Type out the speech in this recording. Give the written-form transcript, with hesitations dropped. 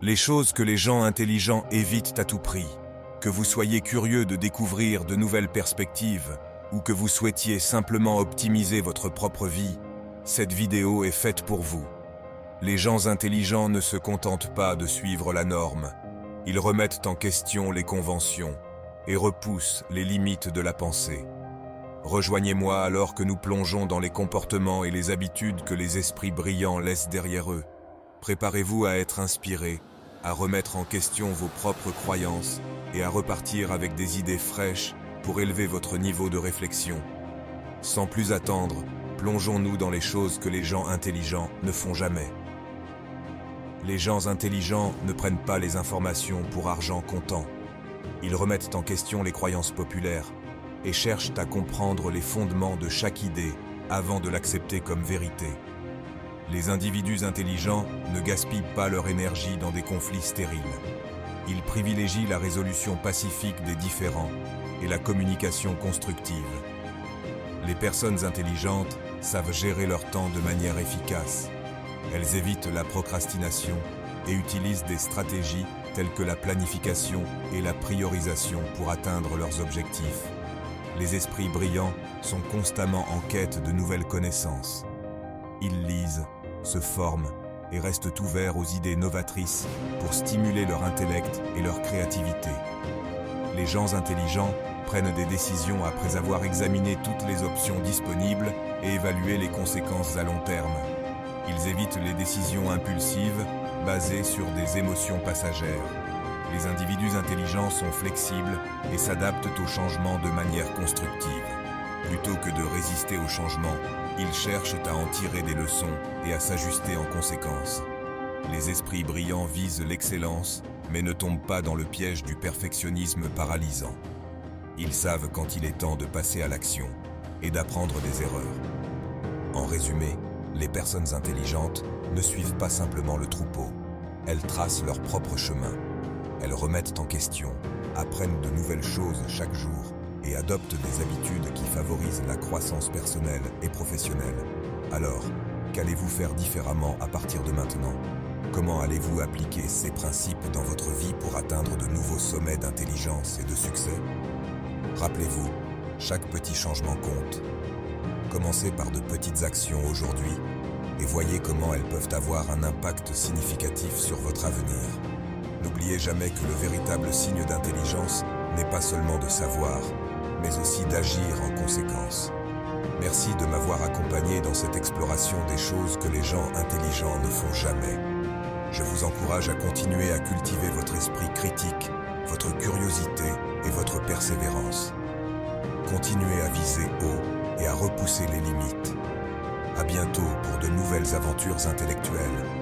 Les choses que les gens intelligents évitent à tout prix, que vous soyez curieux de découvrir de nouvelles perspectives ou que vous souhaitiez simplement optimiser votre propre vie, cette vidéo est faite pour vous. Les gens intelligents ne se contentent pas de suivre la norme, ils remettent en question les conventions et repoussent les limites de la pensée. Rejoignez-moi alors que nous plongeons dans les comportements et les habitudes que les esprits brillants laissent derrière eux. Préparez-vous à être inspirés, à remettre en question vos propres croyances et à repartir avec des idées fraîches pour élever votre niveau de réflexion. Sans plus attendre, plongeons-nous dans les choses que les gens intelligents ne font jamais. Les gens intelligents ne prennent pas les informations pour argent comptant. Ils remettent en question les croyances populaires et cherchent à comprendre les fondements de chaque idée avant de l'accepter comme vérité. Les individus intelligents ne gaspillent pas leur énergie dans des conflits stériles. Ils privilégient la résolution pacifique des différends et la communication constructive. Les personnes intelligentes savent gérer leur temps de manière efficace. Elles évitent la procrastination et utilisent des stratégies telles que la planification et la priorisation pour atteindre leurs objectifs. Les esprits brillants sont constamment en quête de nouvelles connaissances. Ils lisent, se forment et restent ouverts aux idées novatrices pour stimuler leur intellect et leur créativité. Les gens intelligents prennent des décisions après avoir examiné toutes les options disponibles et évalué les conséquences à long terme. Ils évitent les décisions impulsives basées sur des émotions passagères. Les individus intelligents sont flexibles et s'adaptent aux changements de manière constructive. Plutôt que de résister au changement, ils cherchent à en tirer des leçons et à s'ajuster en conséquence. Les esprits brillants visent l'excellence, mais ne tombent pas dans le piège du perfectionnisme paralysant. Ils savent quand il est temps de passer à l'action et d'apprendre des erreurs. En résumé, les personnes intelligentes ne suivent pas simplement le troupeau. Elles tracent leur propre chemin. Elles remettent en question, apprennent de nouvelles choses chaque jour et adoptent des habitudes qui favorisent la croissance personnelle et professionnelle. Alors, qu'allez-vous faire différemment à partir de maintenant? Comment allez-vous appliquer ces principes dans votre vie pour atteindre de nouveaux sommets d'intelligence et de succès? Rappelez-vous, chaque petit changement compte. Commencez par de petites actions aujourd'hui et voyez comment elles peuvent avoir un impact significatif sur votre avenir. N'oubliez jamais que le véritable signe d'intelligence n'est pas seulement de savoir, mais aussi d'agir en conséquence. Merci de m'avoir accompagné dans cette exploration des choses que les gens intelligents ne font jamais. Je vous encourage à continuer à cultiver votre esprit critique, votre curiosité et votre persévérance. Continuez à viser haut et à repousser les limites. À bientôt pour de nouvelles aventures intellectuelles.